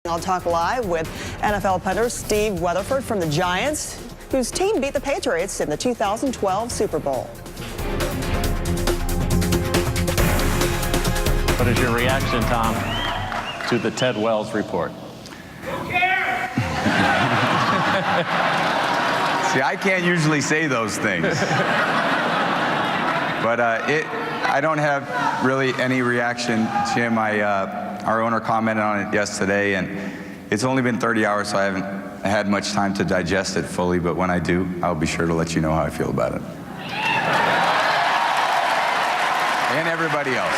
I'll talk live with NFL punter Steve Weatherford from the Giants, whose team beat the Patriots in the 2012 Super Bowl. What is your reaction, Tom, to the Ted Wells report? Who cares? See, I can't usually say those things. But I don't have really any reaction, Jim. Our owner commented on it yesterday, and it's only been 30 hours, so I haven't had much time to digest it fully, but when I do, I'll be sure to let you know how I feel about it. And everybody else.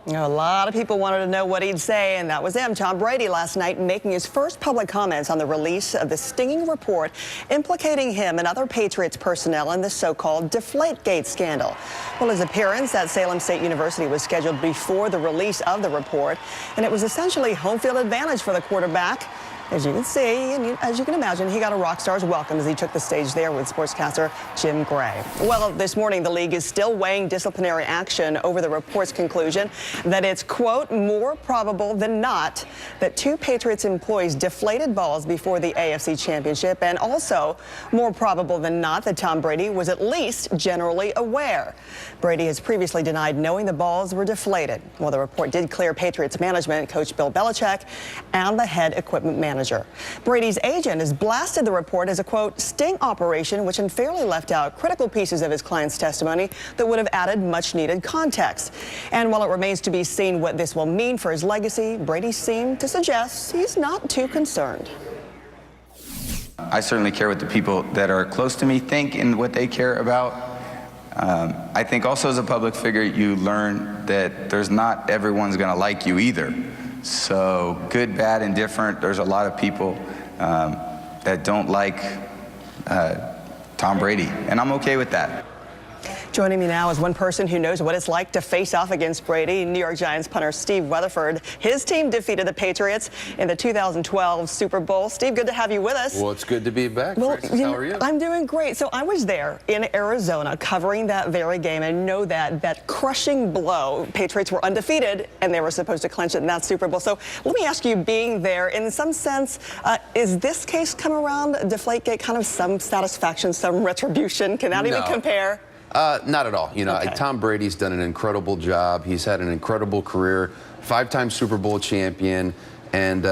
A lot of people wanted to know what he'd say, and that was him, Tom Brady, last night making his first public comments on the release of the stinging report implicating him and other Patriots personnel in the so-called Deflate-Gate scandal. Well, his appearance at Salem State University was scheduled before the release of the report, and it was essentially home field advantage for the quarterback. As you can see, and as you can imagine, he got a rock star's welcome as he took the stage there with sportscaster Jim Gray. Well, this morning, the league is still weighing disciplinary action over the report's conclusion that it's, quote, more probable than not that two Patriots employees deflated balls before the AFC Championship, and also more probable than not that Tom Brady was at least generally aware. Brady has previously denied knowing the balls were deflated. Well, the report did clear Patriots management, Coach Bill Belichick, and the head equipment manager. Brady's agent has blasted the report as a, quote, sting operation, which unfairly left out critical pieces of his client's testimony that would have added much needed context. And while it remains to be seen what this will mean for his legacy, Brady seemed to suggest he's not too concerned. I certainly care what the people that are close to me think and what they care about. I think also as a public figure, you learn that there's not everyone's going to like you either. So good, bad, indifferent, there's a lot of people that don't like Tom Brady, and I'm okay with that. Joining me now is one person who knows what it's like to face off against Brady, New York Giants punter Steve Weatherford. His team defeated the Patriots in the 2012 Super Bowl. Steve, good to have you with us. Well, it's good to be back. Well, Francis, how are you? I'm doing great. So I was there in Arizona covering that very game, and know that crushing blow. Patriots were undefeated, and they were supposed to clinch it in that Super Bowl. So let me ask you, being there, in some sense, is this case come around, Deflate-Gate, kind of some satisfaction, some retribution? Can that even compare? Not at all. You know, Okay. Tom Brady's done an incredible job. He's had an incredible career, 5-time Super Bowl champion, and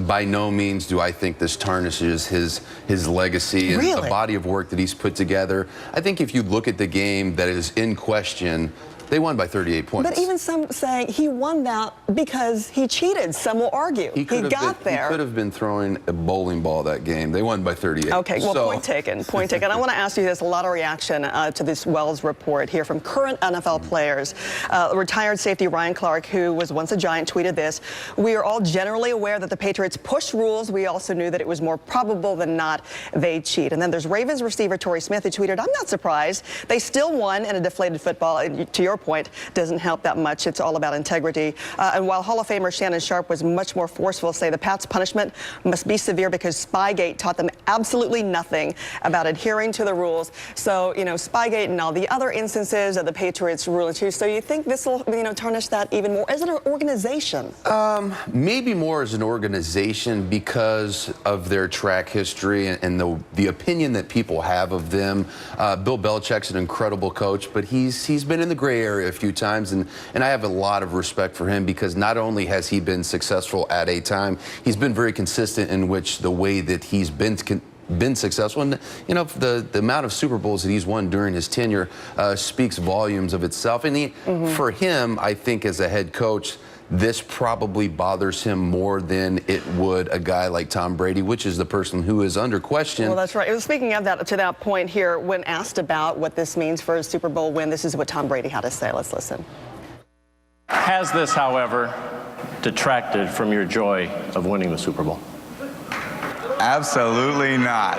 by no means do I think this tarnishes his legacy and the body of work that he's put together. I think if you look at the game that is in question, they won by 38 points. But even some saying he won that because he cheated, some will argue. He got there. He could have been throwing a bowling ball that game. They won by 38. Okay, well, point taken, point taken. I want to ask you this, a lot of reaction to this Wells report here from current NFL players. Retired safety Ryan Clark, who was once a Giant, tweeted this: "We are all generally aware that the Patriots push rules. We also knew that it was more probable than not they cheat." And then there's Ravens receiver Torrey Smith, who tweeted, "I'm not surprised. They still won in a deflated football." And to your point, doesn't help that much. It's all about integrity. And while Hall of Famer Shannon Sharp was much more forceful, say the Pats' punishment must be severe because Spygate taught them absolutely nothing about adhering to the rules. So, you know, Spygate and all the other instances of the Patriots ruling too. So you think this will, you know, tarnish that even more? Is it an organization? Maybe more as an organization because of their track history and the opinion that people have of them. Bill Belichick's an incredible coach, but he's been in the gray area a few times, and I have a lot of respect for him because not only has he been successful at a time, he's been very consistent in which the way that he's been successful. And, you know, the amount of Super Bowls that he's won during his tenure speaks volumes of itself. And for him, I think as a head coach, this probably bothers him more than it would a guy like Tom Brady, which is the person who is under question. Well, that's right. Speaking of that, to that point here, when asked about what this means for his Super Bowl win, this is what Tom Brady had to say. Let's listen. Has this, however, detracted from your joy of winning the Super Bowl? Absolutely not.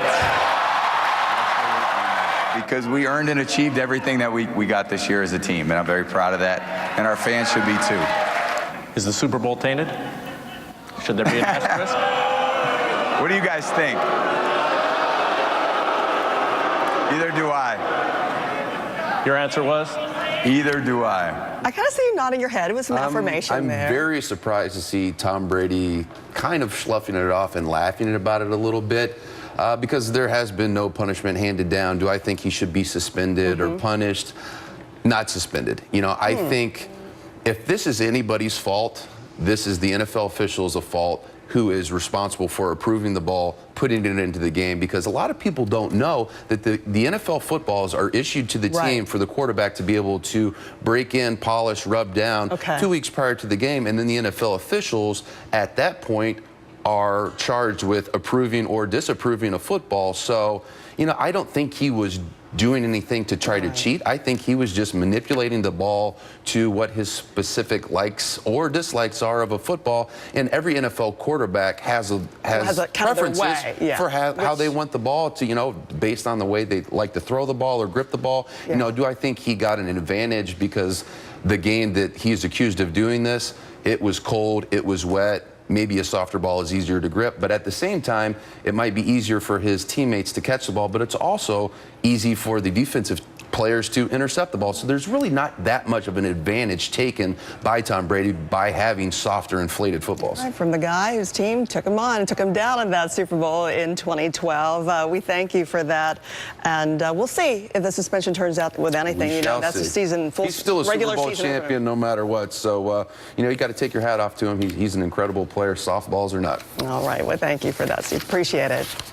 Because we earned and achieved everything that we got this year as a team, and I'm very proud of that, and our fans should be too. Is the Super Bowl tainted? Should there be an asterisk? What do you guys think? Neither do I. Your answer was? Either do I. I kind of see you nodding your head. It was an affirmation I'm there. very surprised to see Tom Brady kind of sloughing it off and laughing about it a little bit. Because there has been no punishment handed down. Do I think he should be suspended or punished? Not suspended. You know, I think if this is anybody's fault, this is the NFL officials' fault who is responsible for approving the ball, putting it into the game, because a lot of people don't know that the NFL footballs are issued to the team for the quarterback to be able to break in, polish, rub down 2 weeks prior to the game, and then the NFL officials at that point are charged with approving or disapproving a football. So, you know, I don't think he was doing anything to try to cheat. I think he was just manipulating the ball to what his specific likes or dislikes are of a football. And every NFL quarterback has a preferences for how they want the ball to, you know, based on the way they like to throw the ball or grip the ball. You know, do I think he got an advantage because the game that he's accused of doing this, it was cold, it was wet, maybe a softer ball is easier to grip, but at the same time, it might be easier for his teammates to catch the ball, but it's also easy for the defensive players to intercept the ball. So there's really not that much of an advantage taken by Tom Brady by having softer, inflated footballs. Right, from the guy whose team took him on and took him down in that Super Bowl in 2012. We thank you for that, and we'll see if the suspension turns out with anything. You know, that's a season full. He's still a Super Bowl champion no matter what. So, you know, you got to take your hat off to him. He's an incredible player, softballs or not. All right. Well, thank you for that, Steve. Appreciate it.